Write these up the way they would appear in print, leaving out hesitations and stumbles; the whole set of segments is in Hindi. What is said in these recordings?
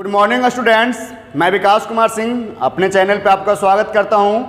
गुड मॉर्निंग स्टूडेंट्स, मैं विकास कुमार सिंह अपने चैनल पे आपका स्वागत करता हूं।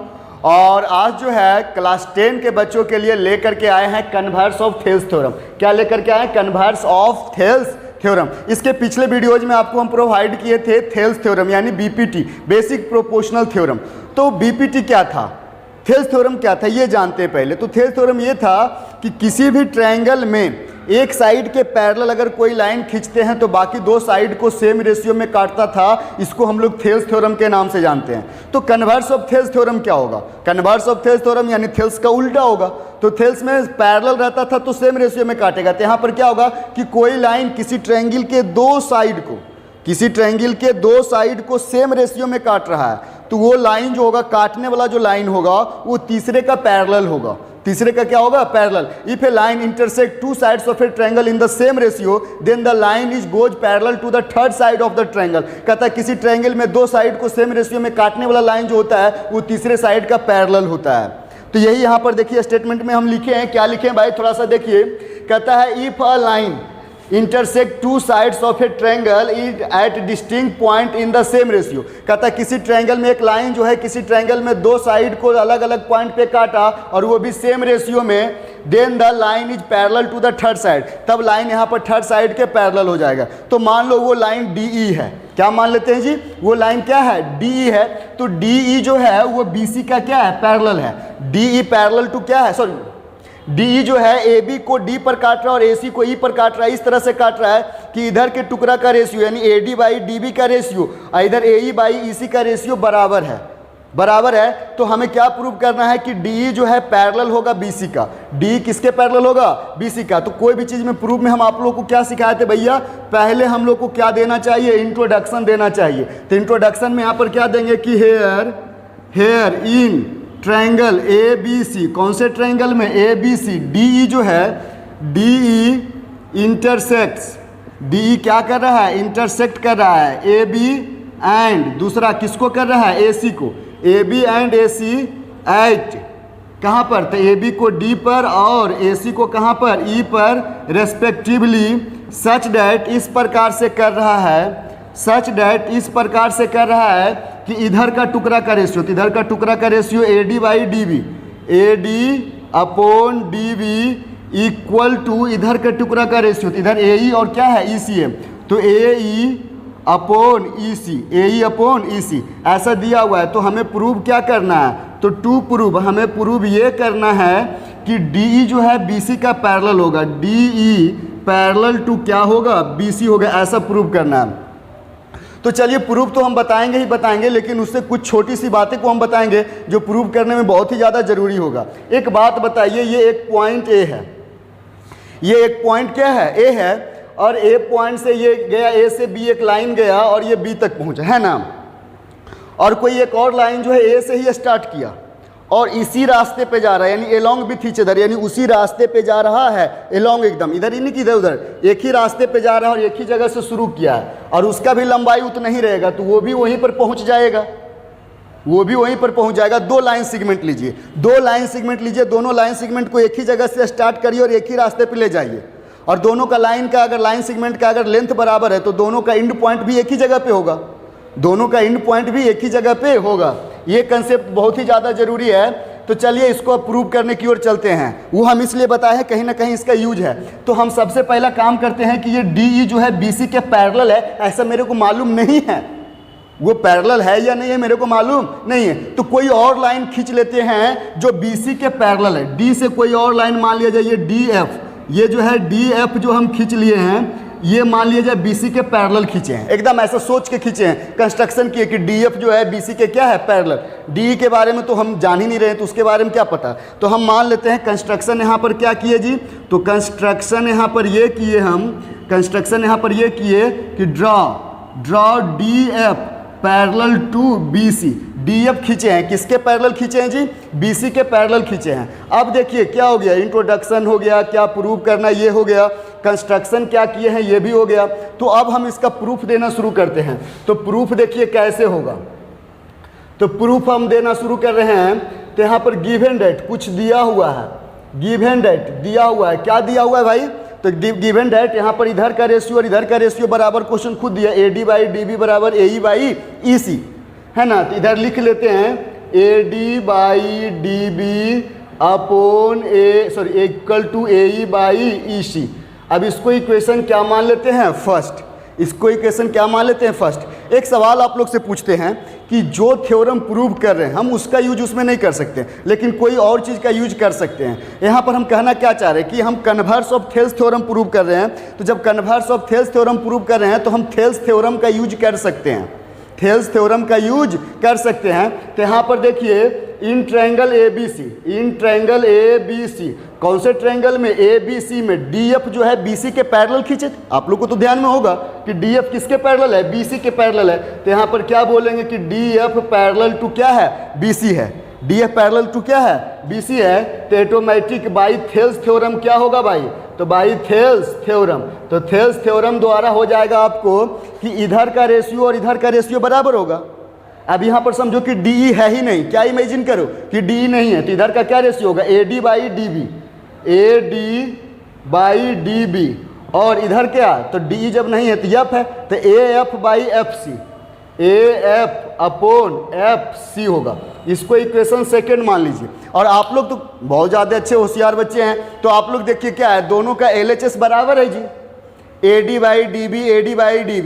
और आज जो है क्लास 10 के बच्चों के लिए लेकर के आए हैं कन्वर्स ऑफ थेल्स थ्योरम। क्या लेकर के आए? Converse of Thales theorem. इसके पिछले वीडियोज में आपको हम प्रोवाइड किए थे थेल्स थ्योरम यानी बीपीटी, बेसिक प्रोपोर्शनल थ्योरम। तो बीपीटी क्या था, थेल्स थ्योरम क्या था, ये जानते हैं पहले। तो थेल्स थ्योरम ये था कि किसी भी ट्रायंगल में एक साइड के पैरेलल अगर कोई लाइन खींचते हैं तो बाकी दो साइड को सेम रेशियो में काटता था। इसको हम लोग थेल्स थ्योरम के नाम से जानते हैं। तो कन्वर्स ऑफ थेल्स थ्योरम क्या होगा? कन्वर्स ऑफ थेल्स थ्योरम यानी थेल्स का उल्टा होगा। तो थेल्स में पैरेलल रहता था तो सेम रेशियो में काटेगा। तो यहाँ पर क्या होगा कि कोई लाइन किसी ट्रायंगल के दो साइड को सेम रेशियो में काट रहा है, तो वो लाइन जो होगा, काटने वाला जो लाइन होगा वो तीसरे का पैरेलल होगा। तीसरे का क्या होगा? Parallel. If a line intersect two sides of a triangle in the same ratio then the line is goes parallel to the third side of the triangle. कहता है किसी ट्रायंगल में दो साइड को सेम रेशियो में काटने वाला लाइन जो होता है वो तीसरे साइड का पैरेलल होता है। तो यही यहाँ पर देखिए स्टेटमेंट में हम लिखे हैं। क्या लिखे हैं भाई, थोड़ा सा देखिए। कहता है if a line intersect two sides of a triangle is at distinct point in the same ratio. कहता है किसी ट्रायंगल में एक लाइन जो है किसी ट्रायंगल में दो साइड को अलग अलग पॉइंट पे काटा और वो भी सेम रेशियो में, then the line is parallel to the third side. तब लाइन यहाँ पर थर्ड साइड के पैरेलल हो जाएगा। तो मान लो वो लाइन DE है। क्या मान लेते हैं जी? वो लाइन क्या है? DE है। तो DE जो है वो BC का क्या है? पैरेलल है। DE पैरेलल टू क्या है? सॉरी, DE जो है AB को D पर काट रहा है और AC को E पर काट रहा है। इस तरह से काट रहा है कि इधर के टुकड़ा का रेशियो यानी AD बाई DB का रेशियो और इधर AE बाई EC का रेशियो बराबर है। तो हमें क्या प्रूव करना है कि DE जो है पैरेलल होगा BC का। DE किसके पैरेलल होगा? BC का। तो कोई भी चीज़ में प्रूफ में हम आप लोगों को क्या सिखाए थे भैया? पहले हम लोग को क्या देना चाहिए? इंट्रोडक्शन देना चाहिए। तो इंट्रोडक्शन में यहाँ पर क्या देंगे कि हेयर इन ट्रायंगल ABC, कौन से ट्रायंगल में? ABC। DE जो है DE इंटरसेक्ट्स, DE क्या कर रहा है? इंटरसेक्ट कर रहा है AB एंड दूसरा किसको कर रहा है? AC को। AB एंड AC एट कहाँ पर? तो AB को D पर और AC को कहाँ पर? E पर रेस्पेक्टिवली। सच डैट इस प्रकार से कर रहा है कि इधर का टुकड़ा का रेशियो, तो इधर का टुकड़ा का ratio AD by DB, AD upon DB equal to इधर के टुकड़ा का रेशियो, तो इधर AE और क्या है? EC है। तो AE अपॉन EC ऐसा दिया हुआ है। तो हमें प्रूव क्या करना है? तो टू प्रूव हमें प्रूव ये करना है कि DE जो है BC का पैरेलल होगा। DE पैरेलल टू क्या होगा? BC होगा। ऐसा प्रूव करना है। तो चलिए प्रूफ तो हम बताएंगे, लेकिन उससे कुछ छोटी सी बातें को हम बताएंगे जो प्रूव करने में बहुत ही ज़्यादा ज़रूरी होगा। एक बात बताइए, ये एक पॉइंट A है, ये एक पॉइंट क्या है? A है। और A पॉइंट से ये गया, A से B एक लाइन गया और ये B तक पहुंचा, है ना। और कोई एक और लाइन जो है A से ही स्टार्ट किया और इसी रास्ते पे जा रहा है, यानी एलोंग विथ ईच अदर, यानी उसी रास्ते पे जा रहा है एलोंग, एकदम इधर ही नहीं कि इधर उधर, एक ही रास्ते पे जा रहा है और एक ही जगह से शुरू किया है और उसका भी लंबाई उतना ही रहेगा। तो वो भी वहीं पर पहुंच जाएगा। दो लाइन सेगमेंट लीजिए, दोनों लाइन सेगमेंट को एक ही जगह से स्टार्ट करिए और एक ही रास्ते पे ले जाइए। और दोनों का लाइन सेगमेंट का अगर लेंथ बराबर है तो दोनों का एंड पॉइंट भी एक ही जगह पे होगा। ये कंसेप्ट बहुत ही ज़्यादा जरूरी है। तो चलिए इसको प्रूव करने की ओर चलते हैं। वो हम इसलिए बताए हैं, कहीं ना कहीं इसका यूज है। तो हम सबसे पहला काम करते हैं कि ये DE जो है BC के पैरेलल है, ऐसा मेरे को मालूम नहीं है। वो पैरेलल है या नहीं है मेरे को मालूम नहीं है। तो कोई और लाइन खींच लेते हैं जो BC के पैरेलल है। D से कोई और लाइन मान लिया जाए, ये DF, ये जो है DF जो हम खींच लिए हैं, ये मान लिया जाए BC के पैरेलल खींचे हैं। एकदम ऐसा सोच के खींचे हैं, कंस्ट्रक्शन किए कि DF जो है BC के क्या है? पैरेलल। DE के बारे में तो हम जान ही नहीं रहे, तो उसके बारे में क्या पता। तो हम मान लेते हैं कंस्ट्रक्शन यहाँ पर क्या किए जी? तो कंस्ट्रक्शन यहाँ पर ये किए कि draw DF parallel to BC। DF खींचे हैं, किसके पैरेलल खींचे हैं जी? BC के पैरेलल खींचे हैं। अब देखिए क्या हो गया, इंट्रोडक्शन हो गया, क्या प्रूव करना ये हो गया, कंस्ट्रक्शन क्या किए हैं ये भी हो गया। तो अब हम इसका प्रूफ देना शुरू करते हैं। तो प्रूफ देखिए कैसे होगा। तो प्रूफ हम देना शुरू कर रहे हैं। तो यहाँ पर गिवन डेट कुछ दिया हुआ है, गिवन डेट दिया हुआ है। क्या दिया हुआ है भाई? तो गिवन डैट यहाँ पर इधर का रेशियो और इधर का रेशियो बराबर, क्वेश्चन खुद दिया AD/DB बराबर AE/EC है ना। तो इधर लिख लेते हैं AD/DB upon equal to AE/EC। अब इसको इक्वेशन क्या मान लेते हैं, फर्स्ट। इसको इक्वेशन क्या मान लेते हैं, फर्स्ट। एक सवाल आप लोग से पूछते हैं कि जो थ्योरम प्रूव कर रहे हैं हम उसका यूज उसमें नहीं कर सकते, लेकिन कोई और चीज़ का यूज कर सकते हैं। यहाँ पर हम कहना क्या चाह रहे हैं कि हम converse of Thales theorem prove कर रहे हैं। तो जब converse of Thales theorem prove कर रहे हैं तो हम थेल्स थ्योरम का यूज कर सकते हैं, थेल्स थ्योरम का यूज कर सकते हैं। तो यहाँ पर देखिए इन ट्रायंगल ABC, कौन से ट्रायंगल में, ABC में DF जो है BC के पैरेलल खींचे। आप लोग को तो ध्यान में होगा कि DF किसके पैरेलल है, BC के पैरेलल है। तो यहाँ पर क्या बोलेंगे कि DF पैरेलल टू क्या है, BC है। DF पैरेलल टू क्या है, BC है। तो ऑटोमेटिक बाई थेल्स थ्योरम क्या होगा भाई, तो बाई थेल्स थ्योरम, तो थेल्स थ्योरम द्वारा हो जाएगा आपको कि इधर का रेशियो और इधर का रेशियो बराबर होगा। अब यहाँ पर समझो कि DE है ही नहीं, क्या इमेजिन करो कि DE नहीं है, तो इधर का क्या रेशियो होगा, AD/DB, और इधर क्या, तो DE जब नहीं है तो F है, तो AF/FC, AF अपॉन FC होगा। इसको इक्वेशन सेकंड मान लीजिए। और आप लोग तो बहुत ज़्यादा अच्छे होशियार बच्चे हैं, तो आप लोग देखिए क्या है, दोनों का LHS बराबर है जी, AD/DB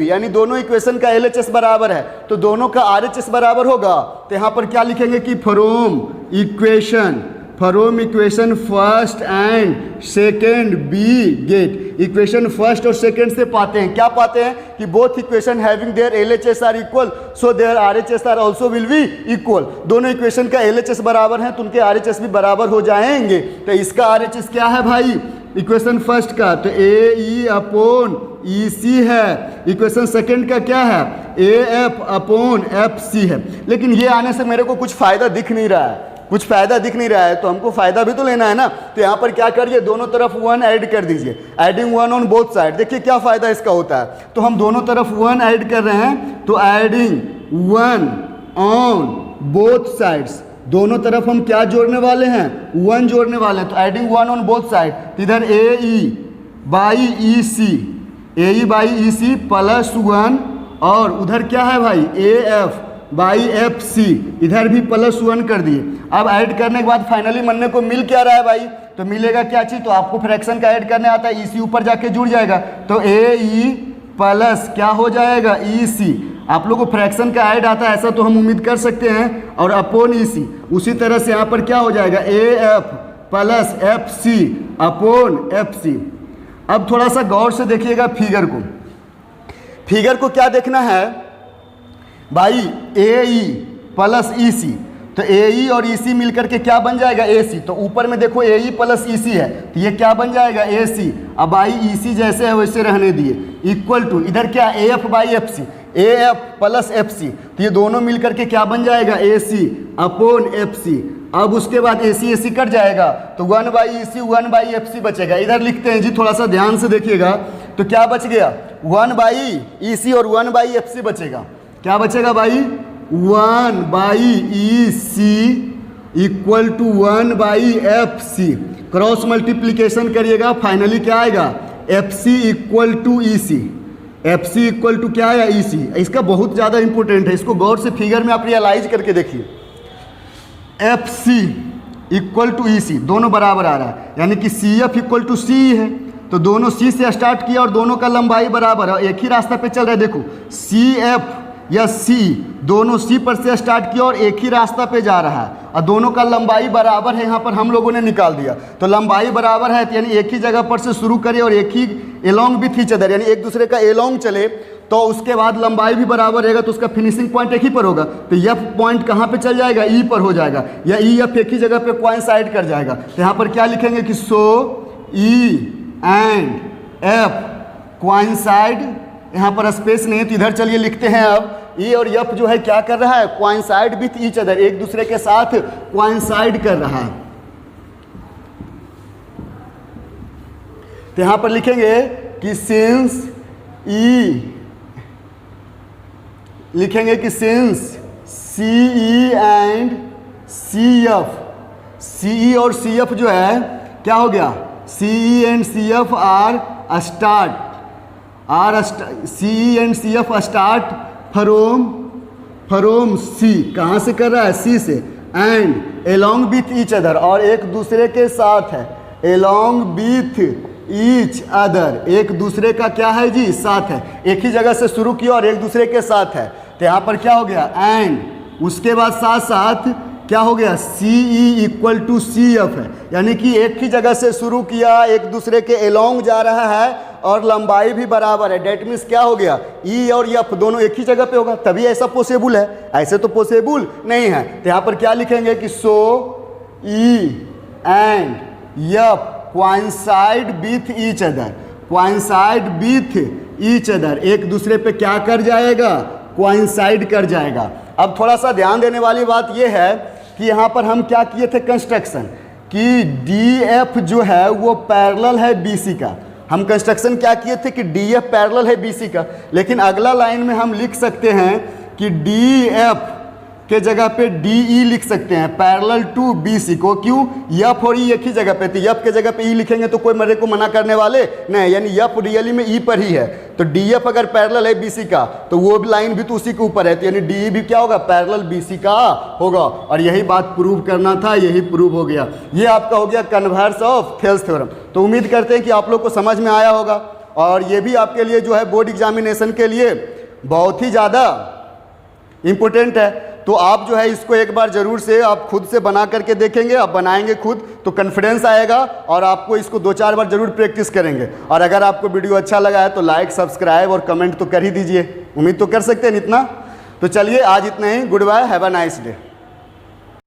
यानी दोनों इक्वेशन का LHS बराबर है, तो दोनों का RHS बराबर होगा। तो यहाँ पर क्या लिखेंगे कि from equation first and second we get. Equation first और सेकेंड से पाते हैं, क्या पाते हैं कि both equation having their LHS are equal, so their RHS are also will be equal. दोनों इक्वेशन का LHS बराबर है तो उनके RHS भी बराबर हो जाएंगे। तो इसका RHS क्या है भाई, इक्वेशन फर्स्ट का तो AE/EC है, इक्वेशन सेकंड का क्या है, AF/FC है। लेकिन ये आने से मेरे को कुछ फ़ायदा दिख नहीं रहा है, कुछ फ़ायदा दिख नहीं रहा है, तो हमको फ़ायदा भी तो लेना है ना। तो यहाँ पर क्या करिए, दोनों तरफ 1 ऐड कर दीजिए, एडिंग 1 ऑन बोथ साइड। देखिए क्या फ़ायदा इसका होता है, तो हम दोनों तरफ 1 ऐड कर रहे हैं, तो एडिंग 1 ऑन बोथ साइड्स, दोनों तरफ हम क्या जोड़ने वाले हैं, 1 जोड़ने वाले हैं, तो एडिंग 1 ऑन बोथ साइड। तो इधर AE/EC प्लस 1, और उधर क्या है भाई AF/FC, इधर भी प्लस 1 कर दिए। अब ऐड करने के बाद फाइनली मनने को मिल क्या रहा है भाई, तो मिलेगा क्या चीज़, तो आपको फ्रैक्शन का ऐड करने आता है, EC ऊपर जाके जुड़ जाएगा, तो AE प्लस क्या हो जाएगा EC। आप लोगों को फ्रैक्शन का ऐड आता है ऐसा तो हम उम्मीद कर सकते हैं, और अपॉन EC। उसी तरह से यहाँ पर क्या हो जाएगा AF plus FC upon FC। अब थोड़ा सा गौर से देखिएगा फिगर को क्या देखना है भाई, AE प्लस EC, तो AE और EC मिलकर के क्या बन जाएगा AC। तो ऊपर में देखो AE प्लस EC है, तो ये क्या बन जाएगा AC। अब भाई EC जैसे है वैसे रहने दिए, इक्वल टू इधर क्या AF/FC, AF प्लस FC, तो ये दोनों मिलकर के क्या बन जाएगा AC अपॉन FC। अब उसके बाद AC कट जाएगा, तो 1/EC 1/FC बचेगा। इधर लिखते हैं जी, थोड़ा सा ध्यान से देखिएगा, तो क्या बच गया 1/EC और 1/FC बचेगा। क्या बचेगा भाई 1/EC equal to 1/FC। Cross multiplication करिएगा, फाइनली क्या आएगा FC equal to EC, FC equal to क्या आया EC। इसका बहुत ज़्यादा इंपॉर्टेंट है, इसको गौर से फिगर में आप रियलाइज करके देखिए। FC इक्वल टू EC दोनों बराबर आ रहा है, यानी कि CF इक्वल टू CE है, तो दोनों C से स्टार्ट किया और दोनों का लंबाई बराबर है, एक ही रास्ता पे चल रहा है। देखो CF या C दोनों C पर से स्टार्ट किया और एक ही रास्ता पे जा रहा है, और दोनों का लंबाई बराबर है, यहाँ पर हम लोगों ने निकाल दिया। तो लंबाई बराबर है, यानी एक ही जगह पर से शुरू करें और एक ही एलोंग विथ ईच अदर, यानी एक दूसरे का एलोंग चले, तो उसके बाद लंबाई भी बराबर रहेगा, तो उसका फिनिशिंग पॉइंट एक ही पर होगा। तो F पॉइंट कहाँ पे चल जाएगा, E पर हो जाएगा, या EF एक ही जगह पे कोइंसाइड कर जाएगा। तो यहाँ पर क्या लिखेंगे कि सो E एंड F कोइंसाइड, यहाँ पर स्पेस नहीं है तो इधर चलिए लिखते हैं। अब E और F जो है क्या कर रहा है, कोइंसाइड विथ ईच अदर, एक दूसरे के साथ कोइंसाइड कर रहा है। तो यहाँ पर लिखेंगे कि since CE and CF, CE और CF जो है क्या हो गया, CE and CF are start CE and CF start from C, कहाँ से कर रहा है? C से, and along with each other, और एक दूसरे के साथ है, along with each other, एक दूसरे का क्या है जी? साथ है। एक ही जगह से शुरू किया और एक दूसरे के साथ है, तो यहाँ पर क्या हो गया? and उसके बाद साथ साथ क्या हो गया? CE इक्वल टू CF है, यानी कि एक ही जगह से शुरू किया, एक दूसरे के एलोंग जा रहा है और लंबाई भी बराबर है। डेट मीन्स क्या हो गया? E और F दोनों एक ही जगह पे होगा, तभी ऐसा पॉसिबल है, ऐसे तो पॉसिबल नहीं है। तो यहाँ पर क्या लिखेंगे कि सो E and F coincide with each other, coincide with each other, एक दूसरे पे क्या कर जाएगा? coincide कर जाएगा। अब थोड़ा सा ध्यान देने वाली बात यह है कि यहाँ पर हम क्या किए थे? कंस्ट्रक्शन कि DF जो है वो पैरेलल है BC का। हम कंस्ट्रक्शन क्या किए थे कि DF पैरेलल है BC का, लेकिन अगला लाइन में हम लिख सकते हैं कि DF के जगह पे DE लिख सकते हैं पैरेलल टू BC को। क्यों? F और E एक ही जगह पे थी, F के जगह पे E लिखेंगे तो कोई मेरे को मना करने वाले नहीं, यानी F रियली में E पर ही है। तो DF अगर पैरेलल है BC का तो वो भी लाइन भी तो उसी के ऊपर है, तो यानी DE भी क्या होगा? पैरेलल BC का होगा। और यही बात प्रूव करना था, यही प्रूव हो गया। ये आपका हो गया कन्वर्स ऑफ थेल्स थ्योरम। तो उम्मीद करते हैं कि आप लोग को समझ में आया होगा, और ये भी आपके लिए जो है बोर्ड एग्जामिनेशन के लिए बहुत ही ज़्यादा इम्पोर्टेंट है। तो आप जो है इसको एक बार ज़रूर से आप खुद से बना करके देखेंगे, आप बनाएंगे खुद तो कॉन्फिडेंस आएगा, और आपको इसको 2-4 बार ज़रूर प्रैक्टिस करेंगे। और अगर आपको वीडियो अच्छा लगा है तो लाइक, सब्सक्राइब और कमेंट तो कर ही दीजिए। उम्मीद तो कर सकते हैं इतना। तो चलिए आज इतना ही। Goodbye, have a nice day.